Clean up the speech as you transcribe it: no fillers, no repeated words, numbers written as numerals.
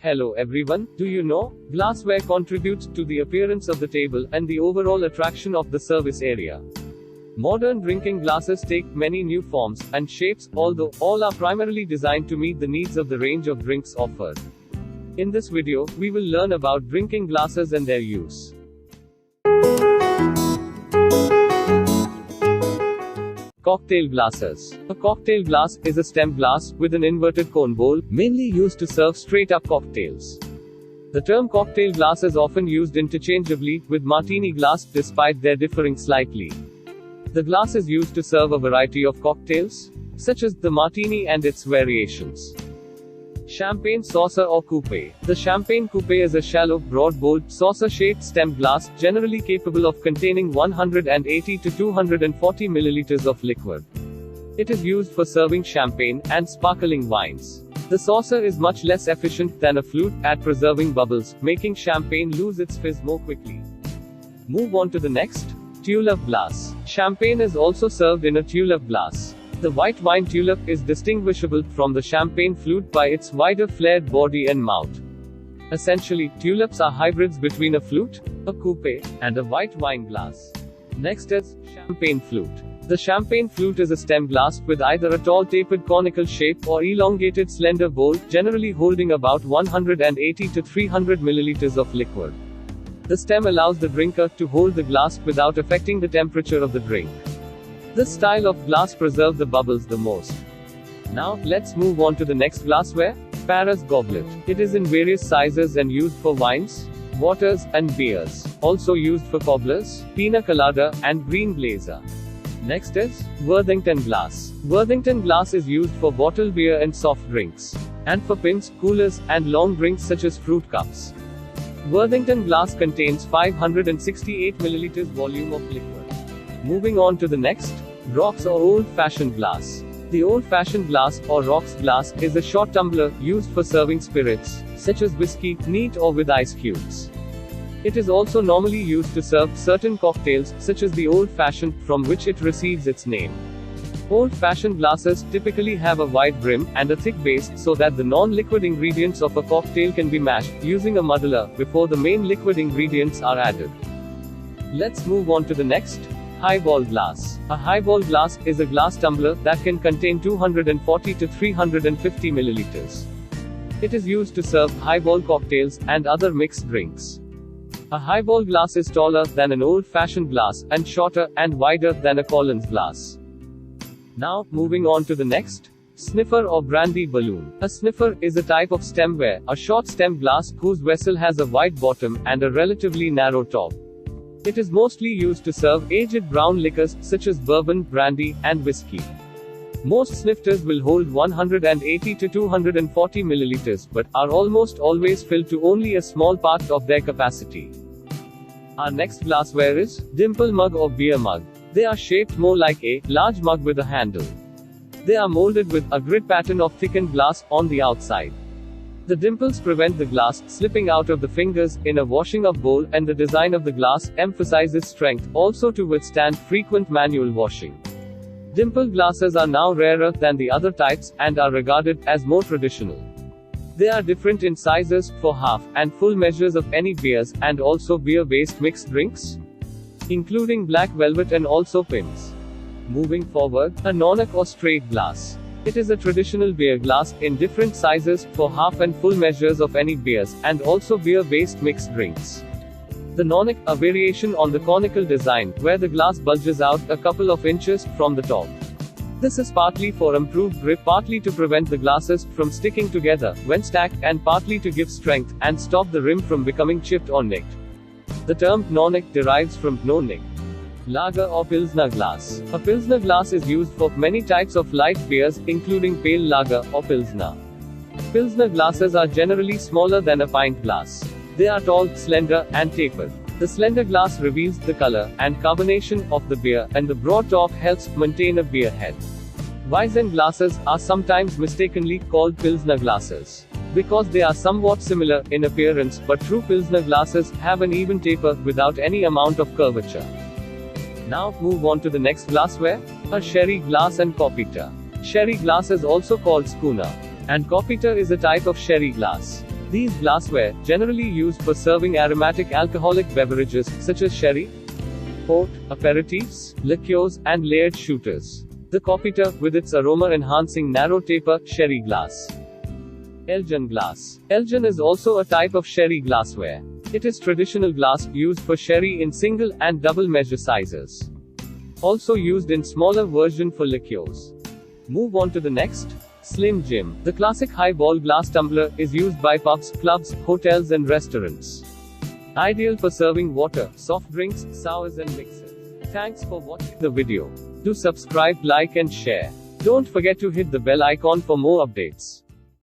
Hello everyone, do you know, glassware contributes to the appearance of the table and the overall attraction of the service area. Modern drinking glasses take many new forms and shapes, although all are primarily designed to meet the needs of the range of drinks offered. In this video, we will learn about drinking glasses and their use. Cocktail glasses. A cocktail glass is a stem glass with an inverted cone bowl, mainly used to serve straight-up cocktails. The term cocktail glass is often used interchangeably with martini glass, despite their differing slightly. The glass is used to serve a variety of cocktails, such as the martini and its variations. Champagne saucer or coupe. The champagne coupe is a shallow, broad-bowled, saucer-shaped stem glass, generally capable of containing 180 to 240 milliliters of liquid. It is used for serving champagne and sparkling wines. The saucer is much less efficient than a flute at preserving bubbles, making champagne lose its fizz more quickly. Move on to the next. Tulip glass. Champagne is also served in a tulip glass. The white wine tulip is distinguishable from the champagne flute by its wider flared body and mouth. Essentially, tulips are hybrids between a flute, a coupe, and a white wine glass. Next is champagne flute. The champagne flute is a stem glass with either a tall tapered conical shape or elongated slender bowl, generally holding about 180 to 300 milliliters of liquid. The stem allows the drinker to hold the glass without affecting the temperature of the drink. This style of glass preserves the bubbles the most. Now, let's move on to the next glassware. Paris goblet. It is in various sizes and used for wines, waters, and beers. Also used for cobblers, pina colada, and green blazer. Next is Worthington glass. Worthington glass is used for bottled beer and soft drinks, and for pints, coolers, and long drinks such as fruit cups. Worthington glass contains 568 milliliters volume of liquid. Moving on to the next. Rocks or old-fashioned glass. The old-fashioned glass, or rocks glass, is a short tumbler, used for serving spirits, such as whiskey, neat or with ice cubes. It is also normally used to serve certain cocktails, such as the old-fashioned, from which it receives its name. Old-fashioned glasses typically have a wide brim and a thick base, so that the non-liquid ingredients of a cocktail can be mashed, using a muddler, before the main liquid ingredients are added. Let's move on to the next. Highball glass. A highball glass is a glass tumbler that can contain 240 to 350 milliliters. It is used to serve highball cocktails and other mixed drinks. A highball glass is taller than an old-fashioned glass, and shorter and wider than a Collins glass. Now, moving on to the next. Sniffer or brandy balloon. A sniffer is a type of stemware, a short stem glass whose vessel has a wide bottom and a relatively narrow top. It is mostly used to serve aged brown liquors, such as bourbon, brandy, and whiskey. Most snifters will hold 180 to 240 milliliters, but are almost always filled to only a small part of their capacity. Our next glassware is dimple mug or beer mug. They are shaped more like a large mug with a handle. They are molded with a grid pattern of thickened glass on the outside. The dimples prevent the glass slipping out of the fingers in a washing-up bowl, and the design of the glass emphasizes strength, also to withstand frequent manual washing. Dimple glasses are now rarer than the other types, and are regarded as more traditional. They are different in sizes, for half and full measures of any beers, and also beer-based mixed drinks, including black velvet and also pints. Moving forward, a nonic or straight glass. It is a traditional beer glass, in different sizes, for half and full measures of any beers, and also beer-based mixed drinks. The nonic, a variation on the conical design, where the glass bulges out a couple of inches from the top. This is partly for improved grip, partly to prevent the glasses from sticking together when stacked, and partly to give strength, and stop the rim from becoming chipped or nicked. The term nonic derives from no nick. Lager or Pilsner glass. A Pilsner glass is used for many types of light beers, including pale lager or Pilsner. Pilsner glasses are generally smaller than a pint glass. They are tall, slender, and tapered. The slender glass reveals the color and carbonation of the beer, and the broad top helps maintain a beer head. Weizen glasses are sometimes mistakenly called Pilsner glasses, because they are somewhat similar in appearance, but true Pilsner glasses have an even taper without any amount of curvature. Now, move on to the next glassware. A sherry glass and copita. Sherry glass is also called schooner, and copita is a type of sherry glass. These glassware, generally used for serving aromatic alcoholic beverages, such as sherry, port, aperitifs, liqueurs, and layered shooters. The Copita, with its aroma-enhancing narrow taper, sherry glass. Elgin glass. Elgin is also a type of sherry glassware. It is traditional glass, used for sherry in single and double measure sizes. Also used in smaller version for liqueurs. Move on to the next. Slim Jim. The classic highball glass tumbler is used by pubs, clubs, hotels and restaurants. Ideal for serving water, soft drinks, sours and mixers. Thanks for watching the video. Do subscribe, like and share. Don't forget to hit the bell icon for more updates.